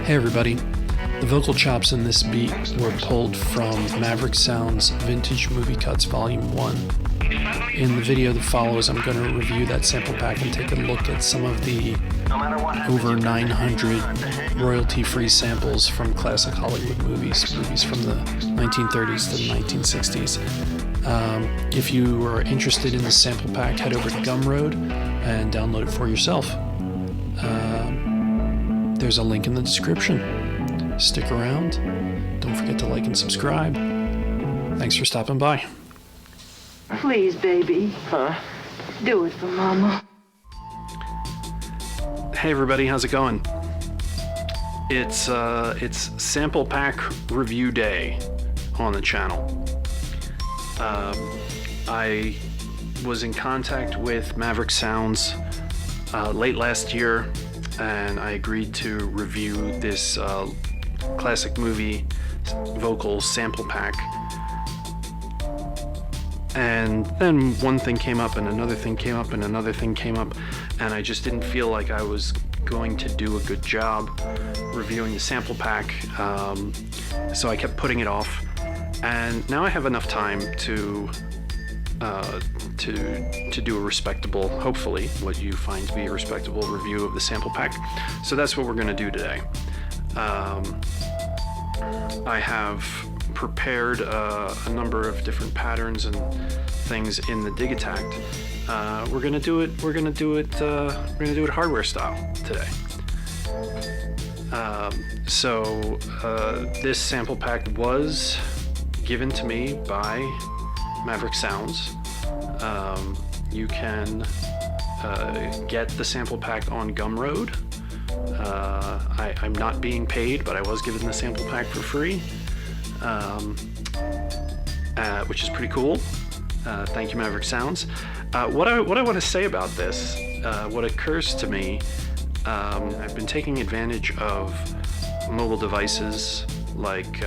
Hey everybody, the vocal chops in this beat were pulled from MAVRIK Sounds Vintage Movie Cuts Volume 1. In the video that follows, I'm going to review that sample pack and take a look at some of the over 900 royalty-free samples from classic Hollywood movies from the 1930s to the 1960s. If you are interested in the sample pack, head over to Gumroad and download it for yourself. There's a link in the description. Stick around. Don't forget to like and subscribe. Thanks for stopping by. Please, baby. Huh? Do it for Mama. Hey everybody, how's it going? It's sample pack review day on the channel. I was in contact with MAVRIK Sounds late last year, and I agreed to review this classic movie vocal sample pack. And then one thing came up and another thing came up and another thing came up, and I just didn't feel like I was going to do a good job reviewing the sample pack, so I kept putting it off. And now I have enough time to do a respectable, hopefully what you find to be a respectable review of the sample pack. So that's what we're going to do today. I have prepared a number of different patterns and things in the Digitakt. We're going to do it hardware style today. So this sample pack was given to me by MAVRIK Sounds. You can get the sample pack on Gumroad. I'm not being paid, but I was given the sample pack for free, which is pretty cool. Thank you, MAVRIK Sounds. What I want to say about this, what occurs to me, I've been taking advantage of mobile devices like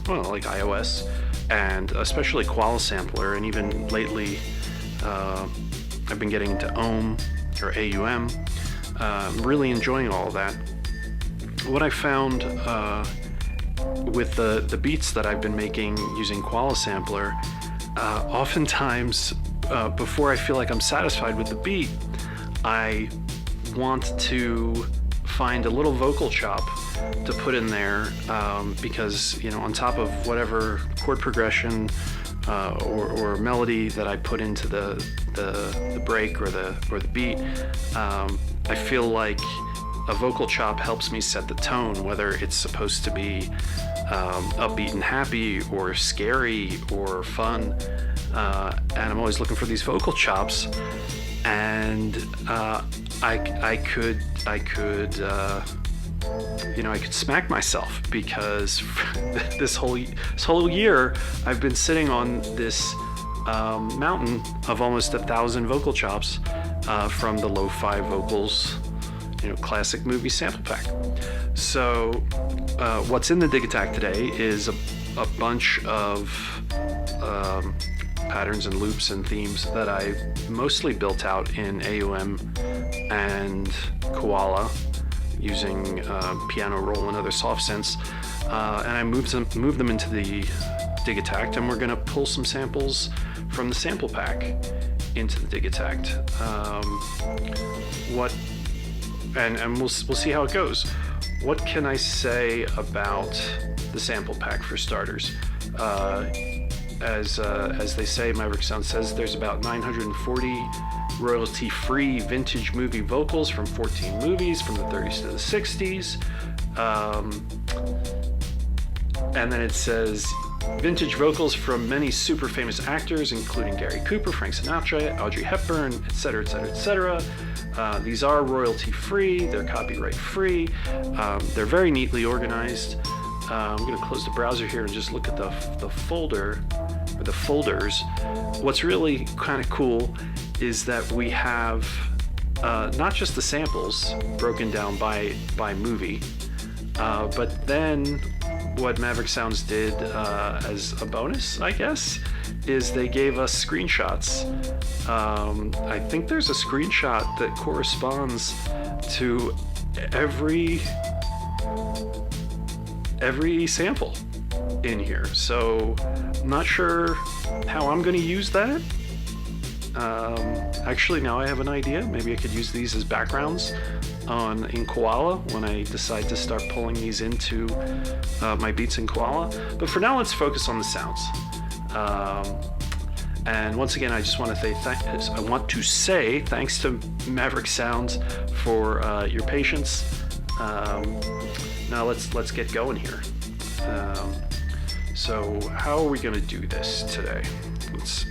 iOS, and especially Koala Sampler, and even lately I've been getting into Ohm or AUM. I'm really enjoying all of that. What I found with the beats that I've been making using Koala Sampler, oftentimes before I feel like I'm satisfied with the beat, I want to find a little vocal chop to put in there, because on top of whatever chord progression or melody that I put into the break or the beat, I feel like a vocal chop helps me set the tone, whether it's supposed to be upbeat and happy or scary or fun, and I'm always looking for these vocal chops. And I could smack myself, because this whole year I've been sitting on this mountain of almost 1,000 vocal chops from the Lo-Fi Vocals, classic movie sample pack. So what's in the Digitakt today is a bunch of patterns and loops and themes that I mostly built out in AUM and Koala using piano roll and other soft synths, and I moved them into the Digitakt, and we're going to pull some samples from the sample pack into the Digitakt. And we'll see how it goes. What can I say about the sample pack for starters? As they say, MAVRIK Sound says there's about 940 royalty-free vintage movie vocals from 14 movies from the 30s to the 60s. And then it says vintage vocals from many super famous actors, including Gary Cooper, Frank Sinatra, Audrey Hepburn, etc., etc., etc. These are royalty-free, they're copyright-free, they're very neatly organized. I'm going to close the browser here and just look at the folder, or the folders. What's really kind of cool is that we have not just the samples broken down by movie, but then what MAVRIK Sounds did as a bonus, I guess, is they gave us screenshots. I think there's a screenshot that corresponds to every sample in here. So I'm not sure how I'm going to use that. Actually, now I have an idea. Maybe I could use these as backgrounds in Koala when I decide to start pulling these into my beats in Koala. But for now, let's focus on the sounds. And once again, I just want to say thanks to MAVRIK Sounds for your patience. Now let's get going here. So how are we going to do this today? Let's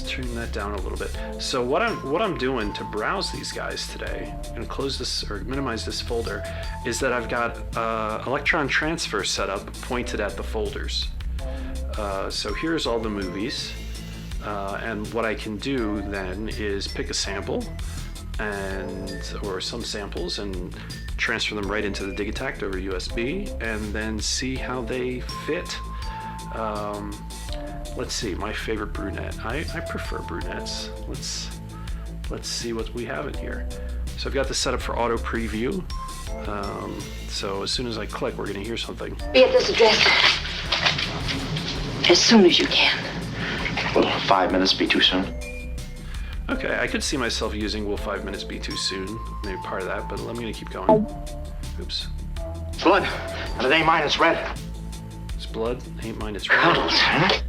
turn that down a little bit. So what I'm doing to browse these guys today and close this or minimize this folder is that I've got Elektron Transfer set up pointed at the folders. So here's all the movies, and what I can do then is pick a sample or some samples and transfer them right into the Digitakt over USB, and then see how they fit. Let's see, my favorite brunette. I prefer brunettes. Let's see what we have in here. So I've got this set up for auto preview. So as soon as I click, we're gonna hear something. Be at this address as soon as you can. Will 5 minutes be too soon? Okay, I could see myself using will 5 minutes be too soon? Maybe part of that, but I'm gonna keep going. Oops. Blood. And it ain't mine, it's red. It's blood, ain't mine, it's red. Cuddles, huh?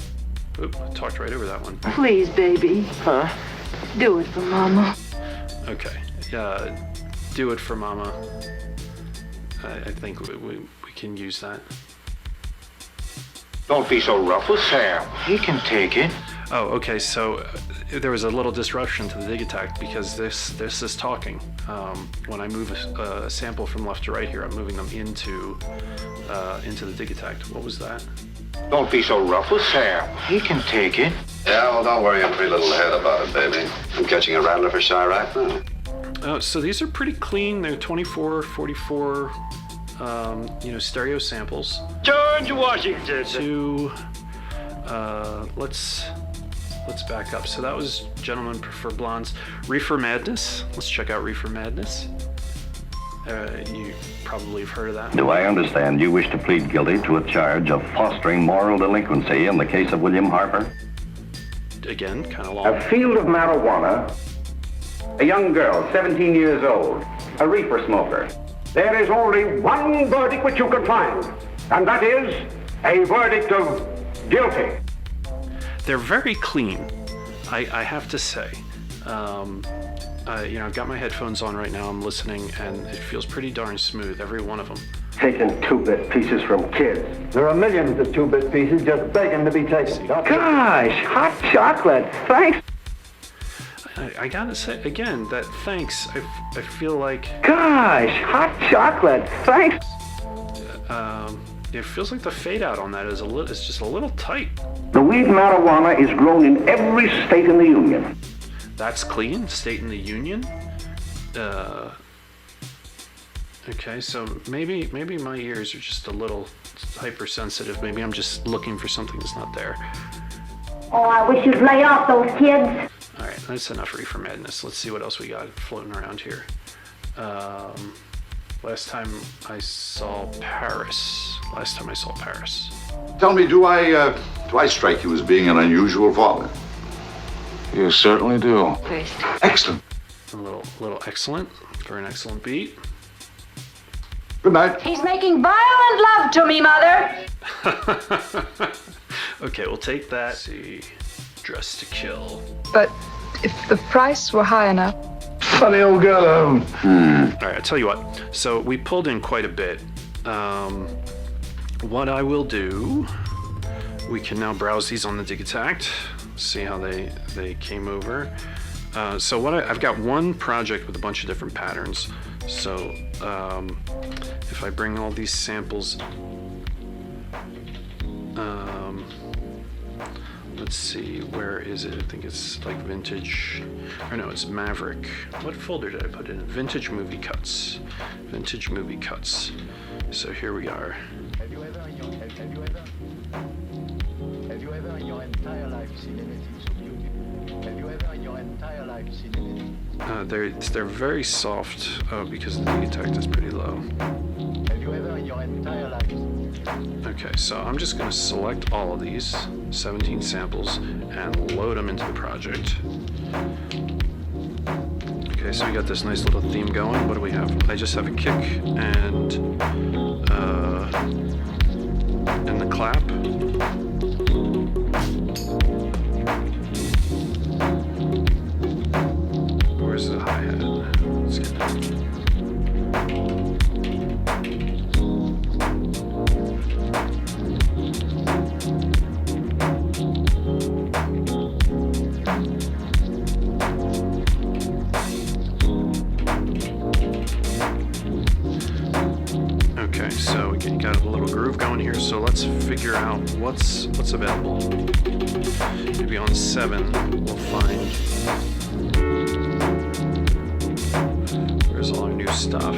Oop, I talked right over that one. Please, baby. Huh? Do it for Mama. Okay, do it for Mama. I think we can use that. Don't be so rough with Sam. He can take it. Oh, okay, so there was a little disruption to the Digitakt because this is talking. When I move a sample from left to right here, I'm moving them into the Digitakt. What was that? Don't be so rough with Sam. He can take it. Yeah, well, don't worry your pretty little head about it, baby. I'm catching a rattler for shy right now. Oh, so these are pretty clean. They're 24, 44, stereo samples. George Washington. Let's back up. So that was Gentlemen Prefer Blondes. Reefer Madness. Let's check out Reefer Madness. You probably have heard of that. Do I understand you wish to plead guilty to a charge of fostering moral delinquency in the case of William Harper? Again, kind of long. A field of marijuana, a young girl, 17 years old, a reefer smoker. There is only one verdict which you can find, and that is a verdict of guilty. They're very clean, I have to say. I've got my headphones on right now, I'm listening, and it feels pretty darn smooth, every one of them. Taking 2-bit pieces from kids. There are millions of 2-bit pieces just begging to be taken. Gosh, hot chocolate, thanks. I gotta say, again, that thanks, I feel like... Gosh, hot chocolate, thanks. It feels like the fade out on that is just a little tight. The weed marijuana is grown in every state in the Union. That's clean, state in the Union. Okay, so maybe my ears are just a little hypersensitive. Maybe I'm just looking for something that's not there. Oh, I wish you'd lay off those kids. All right, that's enough Reefer Madness. Let's see what else we got floating around here. Last time I saw Paris. Tell me, do I strike you as being an unusual father? You certainly do. First. Excellent. A little excellent for an excellent beat. Good night. He's making violent love to me, Mother. Okay, we'll take that. Let's see, Dress to Kill. But if the price were high enough. Funny old girl. All right, I'll tell you what. So we pulled in quite a bit. What I will do, we can now browse these on the Digitakt, see how they came over. So I've got one project with a bunch of different patterns. So if I bring all these samples, let's see, where is it? I think it's like vintage, or no, it's MAVRIK. What folder did I put in? Vintage movie cuts. So here we are. seen anything so beautiful? Have you ever in your entire life seen anything? They're very soft because the Digitakt is pretty low. Have you ever in your entire life? Okay, so I'm just going to select all of these 17 samples and load them into the project. Okay, so we got this nice little theme going. What do we have? I just have a kick and the clap. Where's the hi-hat? Let's get that. Okay, so we got a little groove going here, so let's figure out what's available. Maybe on 7 we'll find where's all our new stuff.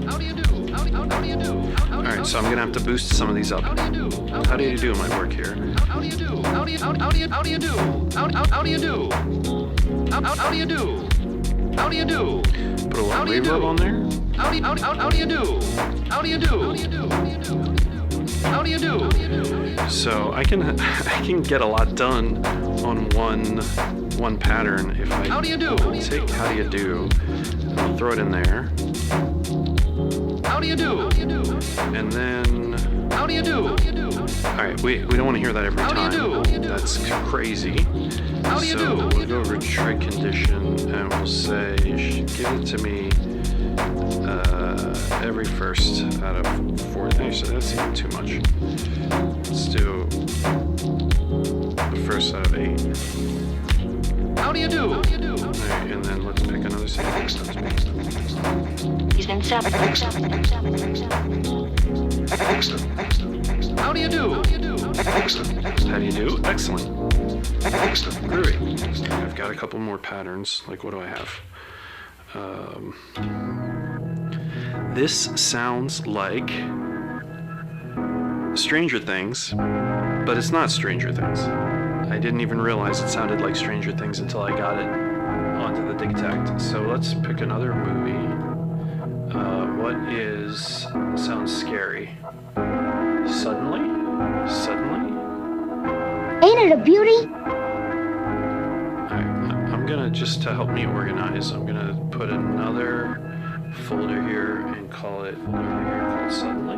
How do you do? How do you do? Alright, so I'm gonna have to boost some of these up. How do you do? How do you do might work here. How do you do? How do you do? How do you do? How do you do? How do you do? How do you do? Put a little reverb on there. How do you do? How do you do? How do you do? How do you do? So I can get a lot done on one pattern if I How do you do? take how do you do and I'll throw it in there. How do you do? And then How do you do? alright, we don't want to hear that every How time. do you do? That's crazy. How do you So do? we'll go over trig condition and we'll say give it to me every first out of 4. Actually, that's even too much. Let's do the first out of 8. How do you do? Alright, and then let's pick another sample. He's been severed. How do you do? How do you do? Excellent. Groovy. I've got a couple more patterns. Like, what do I have? This sounds like Stranger Things, but it's not Stranger Things. I didn't even realize it sounded like Stranger Things until I got it onto the Digitakt. So let's pick another movie. What sounds scary? Suddenly? Ain't it a beauty? I'm gonna, just to help me organize, I'm gonna put another folder here and call it Suddenly.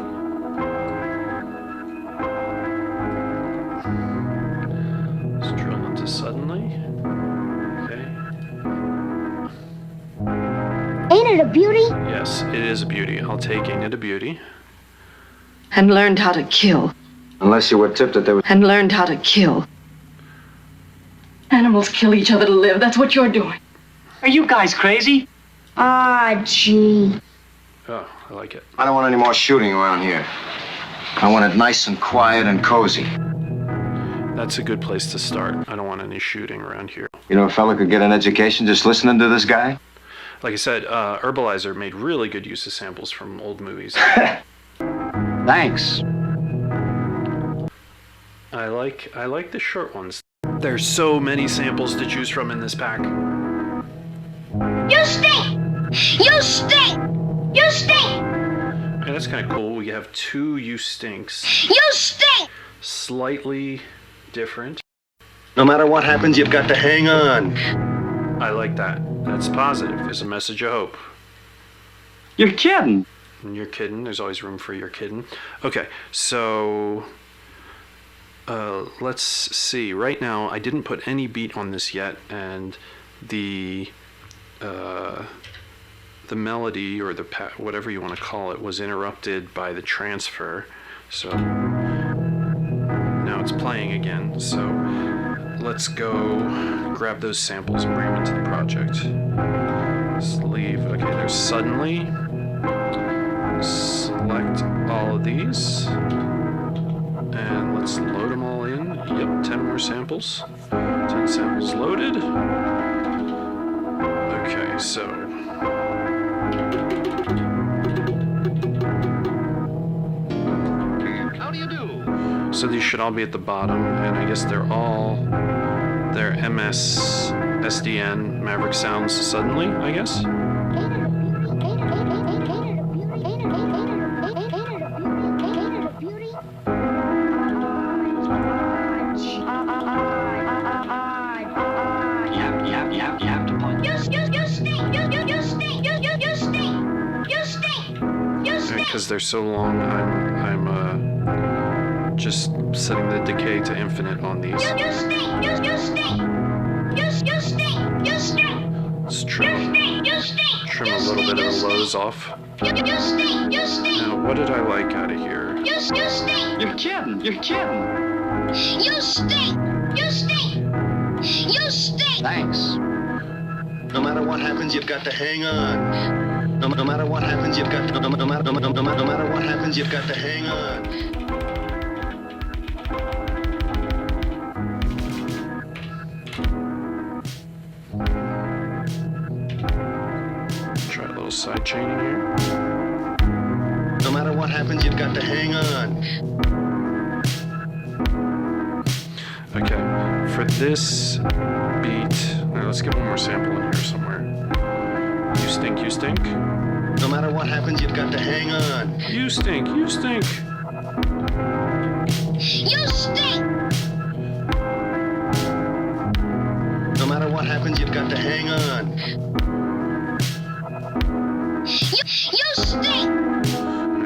Let's drill into Suddenly. Okay. Ain't it a beauty? Yes, it is a beauty. I'll take Ain't It a Beauty. And learned how to kill. Unless you were tipped that there was... And learned how to kill. Animals kill each other to live. That's what you're doing. Are you guys crazy? Ah, gee. Oh, I like it. I don't want any more shooting around here. I want it nice and quiet and cozy. That's a good place to start. I don't want any shooting around here. You know, a fella could get an education just listening to this guy? Like I said, Herbalizer made really good use of samples from old movies. Thanks. I like the short ones. There's so many samples to choose from in this pack. You stink! You stink! You stink! Okay, that's kind of cool. We have 2 You Stinks. You stink! Slightly different. No matter what happens, you've got to hang on. I like that. That's positive. There's a message of hope. You're kidding. And you're kidding. There's always room for your kidding. Okay, so let's see. Right now, I didn't put any beat on this yet, and the melody or whatever you want to call it was interrupted by the transfer. So now it's playing again. So let's go grab those samples and bring them into the project. Let's leave. Okay, there's Suddenly. Select all of these. And let's load them all in. Yep, 10 more samples. 10 samples loaded. Okay, so So these should all be at the bottom, and I guess they're MS SDN MAVRIK Sounds suddenly, I guess. Because they're so long, I'm just setting the decay to infinite on these. Let's trim a little bit of the lows off. Now, what did I like out of here? You're kidding. You're kidding. You stink! You stink! You stink! Thanks. No matter what happens, you've got to hang on. No matter what happens, you've got to. No matter what happens, you've got to hang on. Try a little side chaining here. No matter what happens, you've got to hang on. Okay, for this beat, let's get one more sample in here somewhere. You stink, you stink. No matter what happens, you've got to hang on. You stink, you stink. You stink! No matter what happens, you've got to hang on. You stink!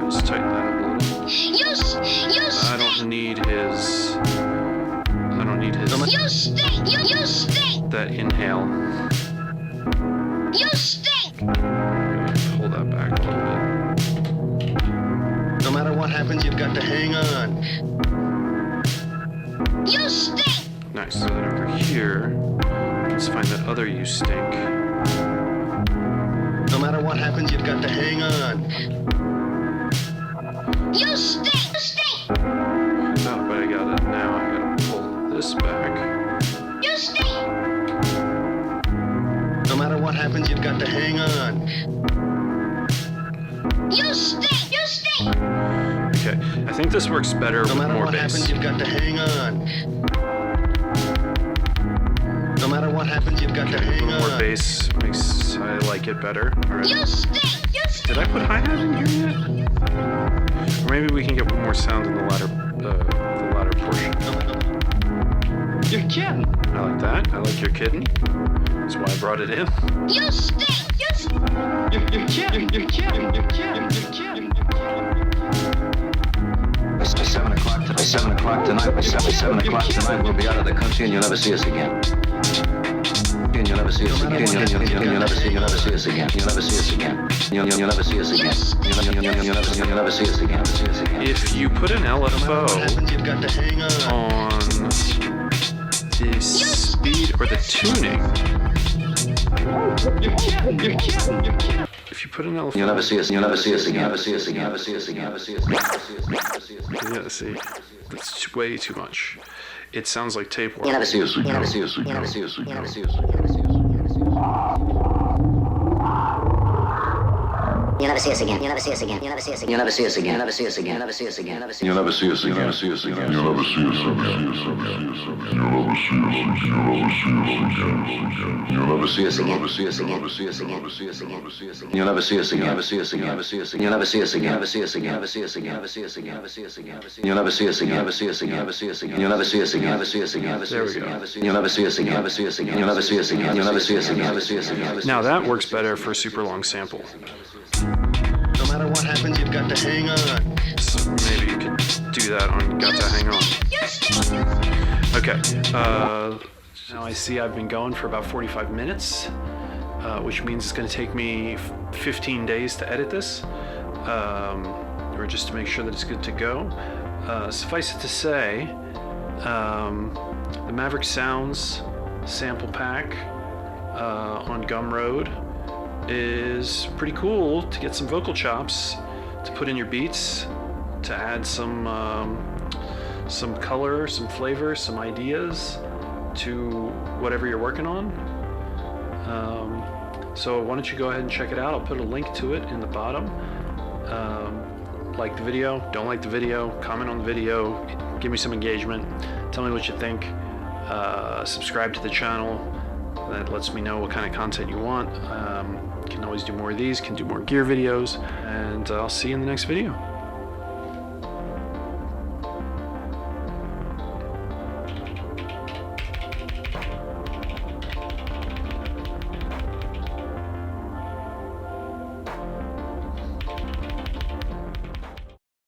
Let's tighten that up a little. You stink! I don't need his. You stink! You stink! That inhale. You stink! Pull that back a little bit. No matter what happens, you've got to hang on. You stink! Nice. So then over here, let's find that other you stink. No matter what happens, you've got to hang on. You stink! You stink! Oh, but I got it now. I gotta pull this back. You stink! No matter what happens, you've got to hang on. You stink! You stink! Okay, I think this works better No with matter more what bass. happens, you've got to hang on. No matter what happens, you've got to hang More on. bass makes I like it better. All right. You stink! You stink! Did I put hi-hat in here yet? Or maybe we can get one more sound in the latter portion. You're kidding. I like that. I like your kitten. That's why I brought it in. You stink! You stink! You're kidding. You're kidding. You're kidding. You're kidding. By 7 o'clock tonight. 7 o'clock tonight, we'll be out of the country, and you'll never see us again. And you'll never see us again. You'll never see us again. You'll never see us again. You'll never see us again. You'll never see us again. If you put an LFO You've got to hang on. on the speed or the tuning, You're kidding. You're kidding. You're kidding. if you put an LFO, You'll never see us. You'll never see us again. Never see us again. Never see us again. Never see us again. yeah, see, that's way too much. It sounds like tape work. You'll never see us. You'll never see us. You'll never see us. You'll never see us. You'll never see us again. You'll never see us again. You'll never see us again. You'll never see us again. You'll never see us again. You'll never see us again. You'll never see us again. You'll never see us again. You'll never see us again. You'll never see us again. You'll never see us again. You'll never see us again. You'll never see us again. You'll never see us again. Never see us again. Never see us again. You'll never see us again. Never see us again. Never see us again. Never see us again. Never see us again. You'll never see us again. Never see us again. Never see us again. You'll never see us again. Never see us again. Never see us again. You'll never see us again. Never see us again. You'll never see us again. You'll never see us again. Never see us again. Now that works better for a super long sample. No matter what happens, you've got to hang on. So maybe you could do that on Got to Hang On. Okay, now I see I've been going for about 45 minutes, which means it's going to take me 15 days to edit this, or just to make sure that it's good to go. Suffice it to say, the MAVRIK Sounds sample pack on Gumroad is pretty cool to get some vocal chops, to put in your beats, to add some color, some flavor, some ideas to whatever you're working on. So why don't you go ahead and check it out. I'll put a link to it in the bottom. like the video, don't like the video, comment on the video, give me some engagement, tell me what you think, subscribe to the channel. That lets me know what kind of content you want. Can always do more of these, can do more gear videos, and I'll see you in the next video.